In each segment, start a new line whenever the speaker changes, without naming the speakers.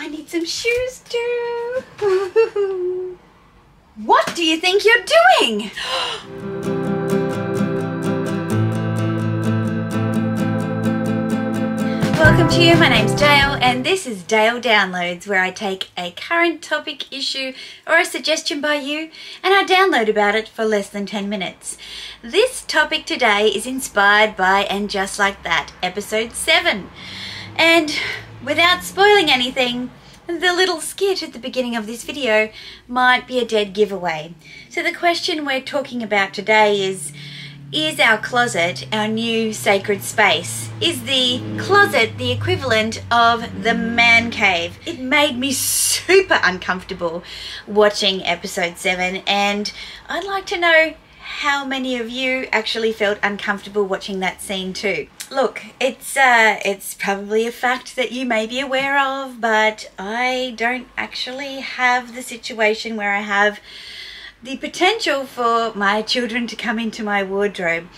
I need some shoes too. What do you think you're doing? Welcome to you, my name's Dayle and this is Dayle Downloads, where I take a current topic, issue or a suggestion by you and I download about it for less than 10 minutes. This topic today is inspired by And Just Like That, episode 7. And without spoiling anything, the little skit at the beginning of this video might be a dead giveaway. So the question we're talking about today is our closet our new sacred space? Is the closet the equivalent of the man cave? It made me super uncomfortable watching episode 7, and I'd like to know how many of you actually felt uncomfortable watching that scene too. Look, it's probably a fact that you may be aware of, but I don't actually have the situation where I have the potential for my children to come into my wardrobe.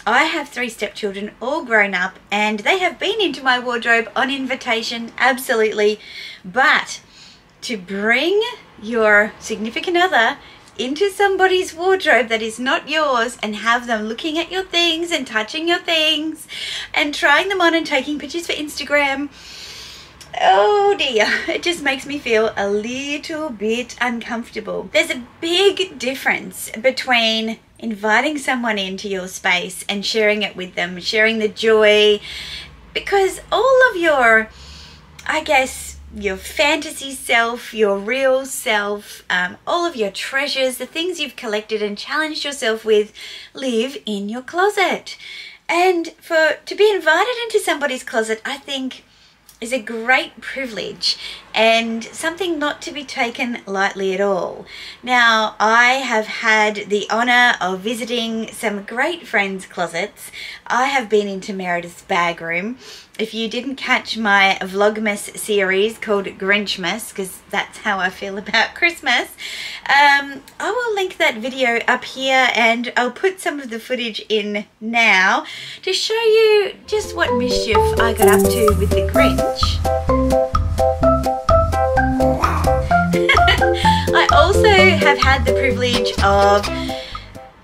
I have 3 stepchildren, all grown up, and they have been into my wardrobe on invitation, absolutely. But to bring your significant other into somebody's wardrobe that is not yours and have them looking at your things and touching your things and trying them on and taking pictures for Instagram, oh dear, it just makes me feel a little bit uncomfortable. There's a big difference between inviting someone into your space and sharing it with them, sharing the joy, because all of your, I guess, your fantasy self, your real self, all of your treasures, the things you've collected and challenged yourself with, live in your closet. And to be invited into somebody's closet, I think, is a great privilege and something not to be taken lightly at all. Now, I have had the honour of visiting some great friends' closets. I have been into Meredith's bag room. If you didn't catch my Vlogmas series called Grinchmas, because that's how I feel about Christmas, I will link that video up here and I'll put some of the footage in now to show you just what mischief I got up to with the Grinch. I also have had the privilege of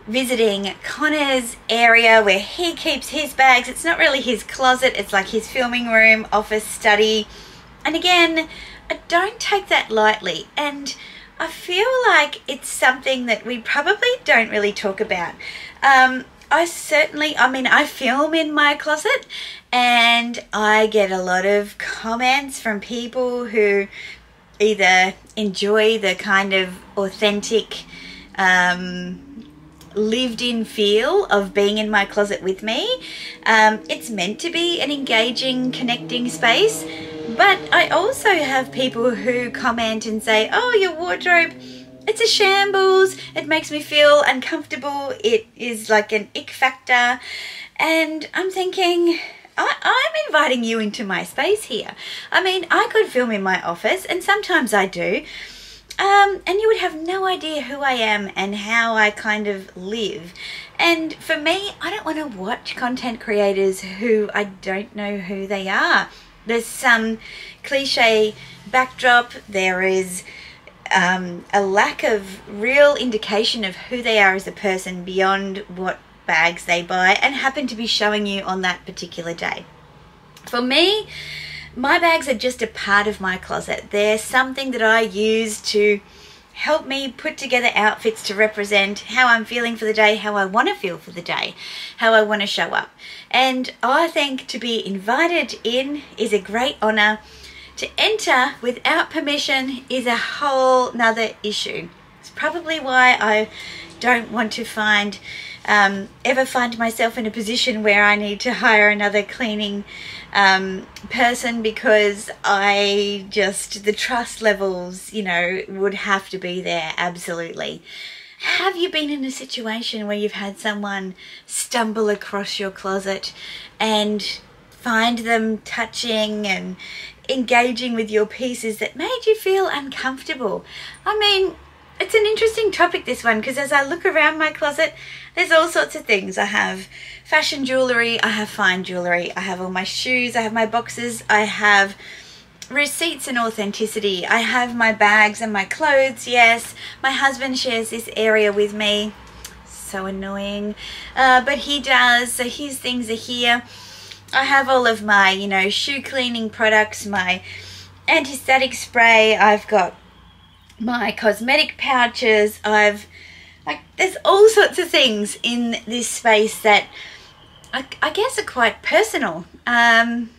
visiting Connor's area where he keeps his bags. It's not really his closet, it's like his filming room, office, study. And again, I don't take that lightly, and I feel like it's something that we probably don't really talk about. I film in my closet and I get a lot of comments from people who either enjoy the kind of authentic lived-in feel of being in my closet with me. It's meant to be an engaging, connecting space, but I also have people who comment and say, oh, your wardrobe, it's a shambles, it makes me feel uncomfortable, it is like an ick factor. And I'm thinking, I'm inviting you into my space here. I mean, I could film in my office, and sometimes I do, and you would have no idea who I am and how I kind of live. And for me, I don't want to watch content creators who I don't know who they are. There's some cliche backdrop, there is a lack of real indication of who they are as a person beyond what bags they buy and happen to be showing you on that particular day. For me, my bags are just a part of my closet. They're something that I use to help me put together outfits to represent how I'm feeling for the day, how I want to feel for the day, how I want to show up. And I think to be invited in is a great honour. To enter without permission is a whole nother issue. It's probably why I don't want to ever find myself in a position where I need to hire another cleaning person, because the trust levels, would have to be there, absolutely. Have you been in a situation where you've had someone stumble across your closet and find them touching and engaging with your pieces that made you feel uncomfortable? I mean, it's an interesting topic, this one, because as I look around my closet, there's all sorts of things. I have fashion jewellery, I have fine jewellery, I have all my shoes, I have my boxes, I have receipts and authenticity. I have my bags and my clothes, yes. My husband shares this area with me. So annoying. But he does, so his things are here. I have all of my, you know, shoe cleaning products, my anti-static spray. I've got my cosmetic pouches. There's all sorts of things in this space that I guess are quite personal. And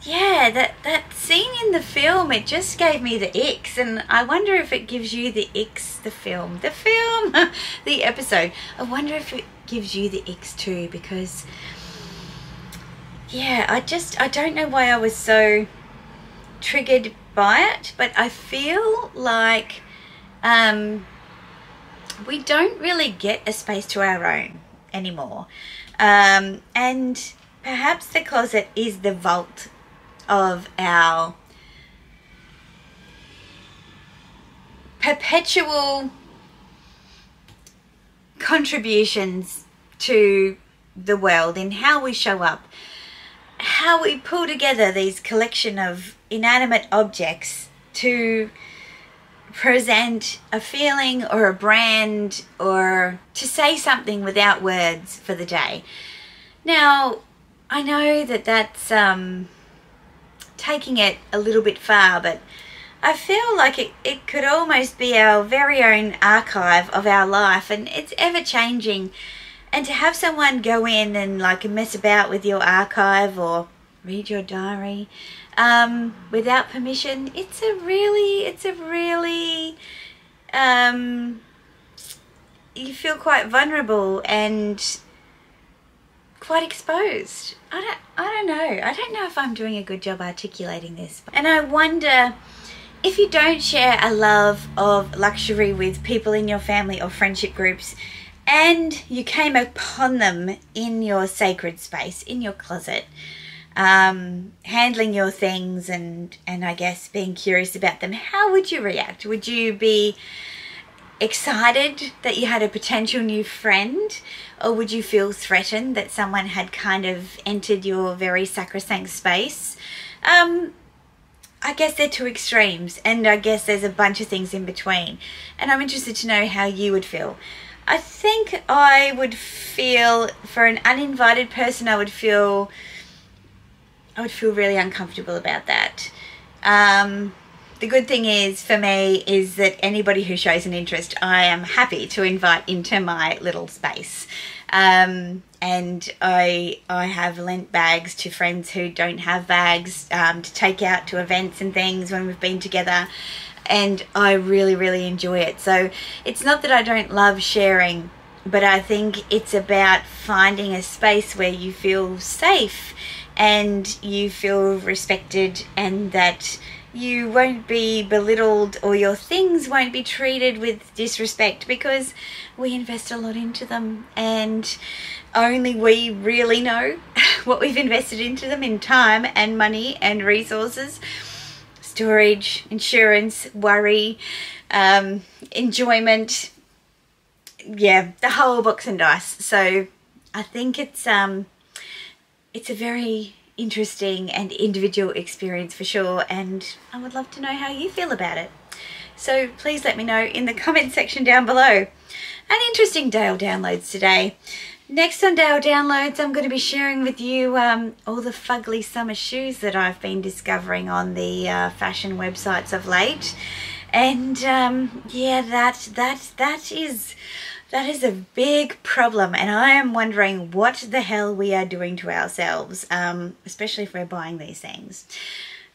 yeah, that scene in the film, it just gave me the icks, and I wonder if it gives you the icks, the episode. I wonder if it gives you the icks too, because yeah, I don't know why I was so triggered by it, but I feel like we don't really get a space to our own anymore, and perhaps the closet is the vault of our perpetual contributions to the world in how we show up, how we pull together these collection of inanimate objects to present a feeling or a brand or to say something without words for the day. Now, I know that that's taking it a little bit far, but I feel like it could almost be our very own archive of our life, and it's ever changing. And to have someone go in and like mess about with your archive or read your diary without permission, it's a really you feel quite vulnerable and quite exposed. I don't know. I don't know if I'm doing a good job articulating this. And I wonder if you don't share a love of luxury with people in your family or friendship groups, and you came upon them in your sacred space, in your closet, handling your things and I guess being curious about them, how would you react? Would you be excited that you had a potential new friend, or would you feel threatened that someone had kind of entered your very sacrosanct space? I guess they're two extremes, and I guess there's a bunch of things in between, and I'm interested to know how you would feel. I think I would feel, for an uninvited person, I would feel really uncomfortable about that. The good thing is for me is that anybody who shows an interest, I am happy to invite into my little space. And I have lent bags to friends who don't have bags to take out to events and things when we've been together, and I really enjoy it. So it's not that I don't love sharing, but I think it's about finding a space where you feel safe and you feel respected, and that you won't be belittled or your things won't be treated with disrespect, because we invest a lot into them and only we really know what we've invested into them in time and money and resources, storage, insurance, worry, enjoyment, yeah, the whole box and dice. So I think it's a very interesting and individual experience for sure, and I would love to know how you feel about it. So please let me know in the comment section down below. An interesting Dayle downloads today. Next on Dayle downloads, I'm going to be sharing with you all the fugly summer shoes that I've been discovering on the fashion websites of late, and yeah, that is a big problem, and I am wondering what the hell we are doing to ourselves, especially if we're buying these things.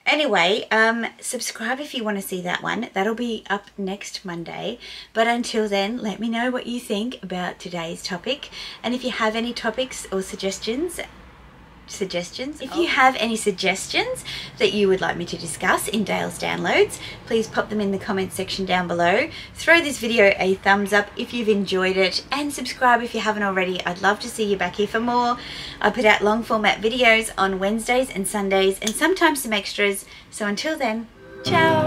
Anyway, subscribe if you want to see that one. That'll be up next Monday. But until then, let me know what you think about today's topic. And if you have any topics or suggestions, if you have any suggestions that you would like me to discuss in Dayle's Downloads, please pop them in the comment section down below. Throw this video a thumbs up if you've enjoyed it, and subscribe if you haven't already. I'd love to see you back here for more. I put out long format videos on Wednesdays and Sundays, and sometimes some extras. So until then, ciao.